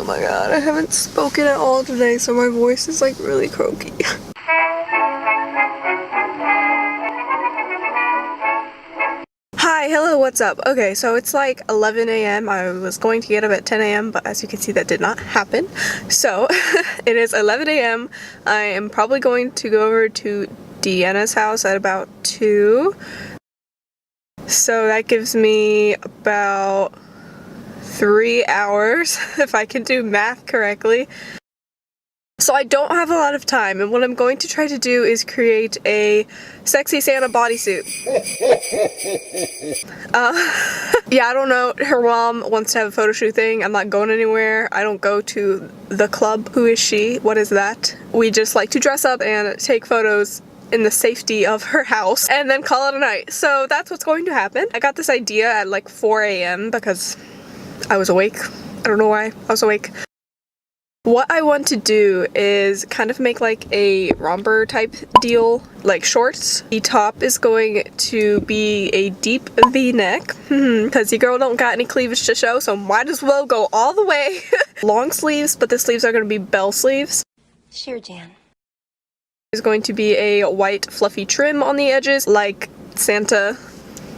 my god, I haven't spoken at all today, so my voice is like really croaky. Hi, hello, what's up? Okay, so it's like 11 a.m. I was going to get up at 10 a.m., but as you can see, that did not happen. So, it is 11 a.m. I am probably going to go over to Deanna's house at about 2. So that gives me about 3 hours, if I can do math correctly. So I don't have a lot of time, and what I'm going to try to do is create a sexy Santa bodysuit. Yeah, I don't know. Her mom wants to have a photo shoot thing. I'm not going anywhere. I don't go to the club. Who is she? What is that? We just like to dress up and take photos in the safety of her house and then call it a night. So that's what's going to happen. I got this idea at like 4 a.m. because I was awake. I don't know why I was awake. What I want to do is kind of make like a romper type deal, like shorts. The top is going to be a deep V-neck, because your girl don't got any cleavage to show, so might as well go all the way. Long sleeves, but the sleeves are going to be bell sleeves. Sure, Jan. There's going to be a white fluffy trim on the edges, like Santa.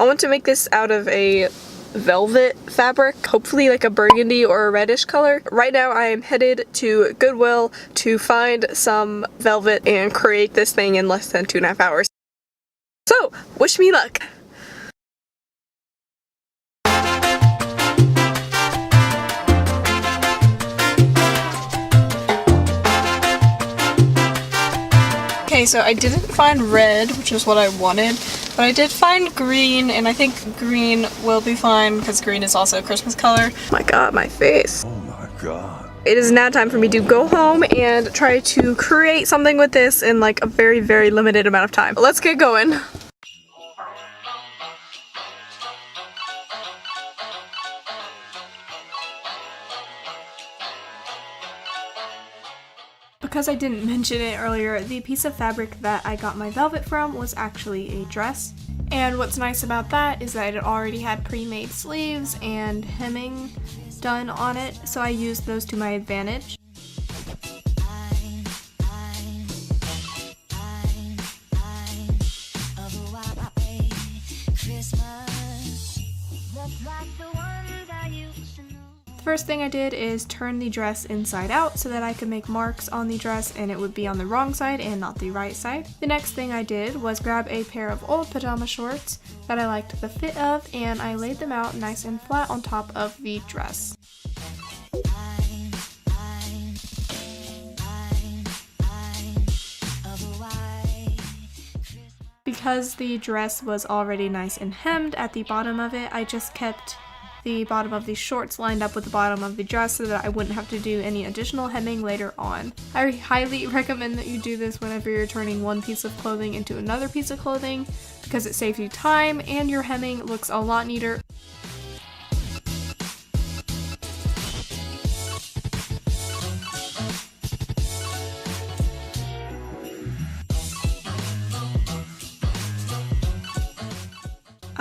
I want to make this out of a velvet fabric, hopefully like a burgundy or a reddish color. Right now I am headed to Goodwill to find some velvet and create this thing in less than 2.5 hours. So, wish me luck! Okay, so I didn't find red, which is what I wanted, but I did find green, and I think green will be fine because green is also a Christmas color. Oh my god, my face. Oh my god. It is now time for me to go home and try to create something with this in like a very, very limited amount of time. Let's get going. Because I didn't mention it earlier, the piece of fabric that I got my velvet from was actually a dress. And what's nice about that is that it already had pre-made sleeves and hemming done on it, so I used those to my advantage. The first thing I did is turn the dress inside out so that I could make marks on the dress and it would be on the wrong side and not the right side. The next thing I did was grab a pair of old pajama shorts that I liked the fit of, and I laid them out nice and flat on top of the dress. Because the dress was already nice and hemmed at the bottom of it, I just kept the bottom of the shorts lined up with the bottom of the dress so that I wouldn't have to do any additional hemming later on. I highly recommend that you do this whenever you're turning one piece of clothing into another piece of clothing because it saves you time and your hemming looks a lot neater.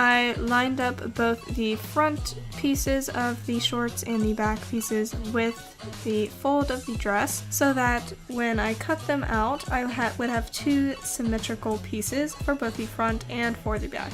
I lined up both the front pieces of the shorts and the back pieces with the fold of the dress so that when I cut them out, I would have 2 symmetrical pieces for both the front and for the back.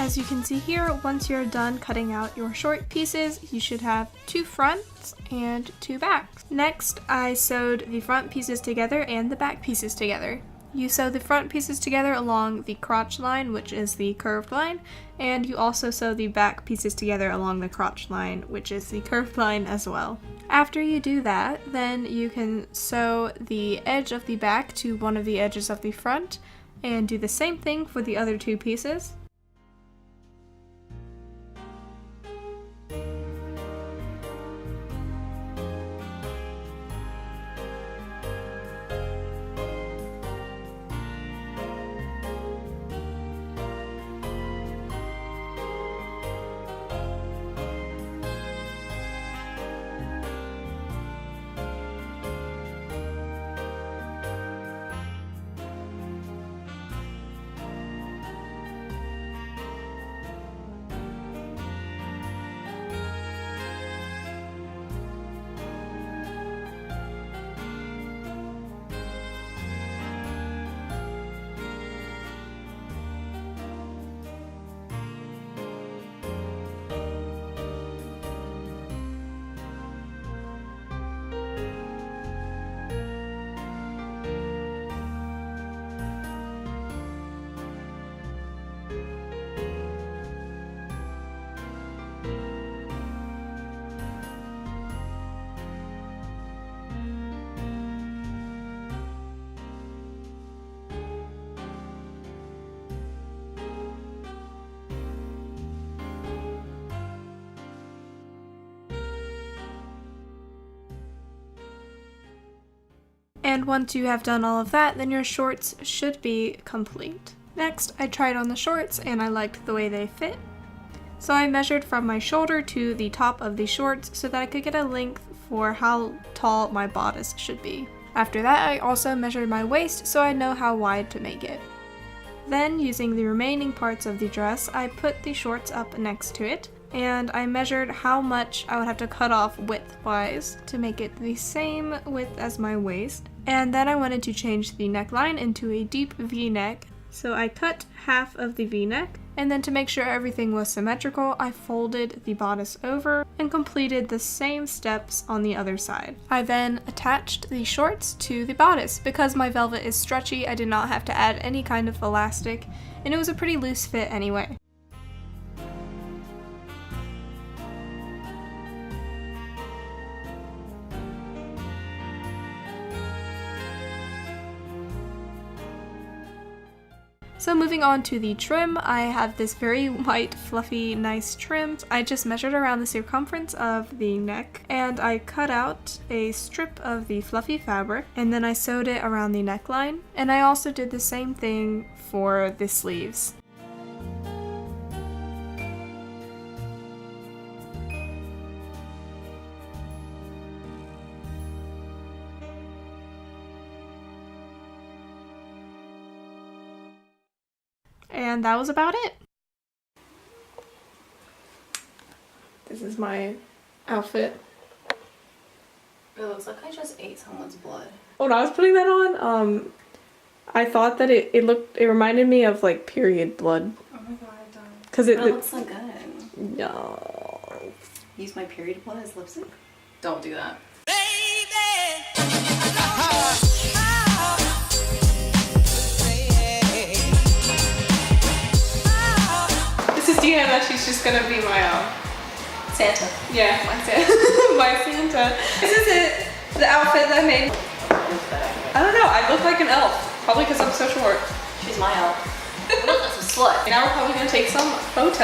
As you can see here, once you're done cutting out your short pieces, you should have 2 fronts and 2 backs. Next, I sewed the front pieces together and the back pieces together. You sew the front pieces together along the crotch line, which is the curved line, and you also sew the back pieces together along the crotch line, which is the curved line as well. After you do that, then you can sew the edge of the back to one of the edges of the front, and do the same thing for the other 2 pieces. And once you have done all of that, then your shorts should be complete. Next, I tried on the shorts and I liked the way they fit. So I measured from my shoulder to the top of the shorts so that I could get a length for how tall my bodice should be. After that, I also measured my waist so I know how wide to make it. Then, using the remaining parts of the dress, I put the shorts up next to it, and I measured how much I would have to cut off width-wise to make it the same width as my waist. And then I wanted to change the neckline into a deep V-neck, so I cut half of the V-neck, and then to make sure everything was symmetrical, I folded the bodice over and completed the same steps on the other side. I then attached the shorts to the bodice. Because my velvet is stretchy, I did not have to add any kind of elastic, and it was a pretty loose fit anyway. So moving on to the trim, I have this very white, fluffy, nice trim. I just measured around the circumference of the neck, and I cut out a strip of the fluffy fabric, and then I sewed it around the neckline. And I also did the same thing for the sleeves. And that was about it. This is my outfit. It looks like I just ate someone's blood. When I was putting that on, I thought that it reminded me of like period blood. Oh my god, Cause it looks so good. No. Use my period blood as lipstick? Don't do that. This is Deanna. She's just gonna be my Santa. Yeah, my Santa. My Santa. This is it. The outfit that I made. I don't know. I look like an elf. Probably because I'm so short. She's my elf. Look, that's a slut. Now we're probably gonna take some photos.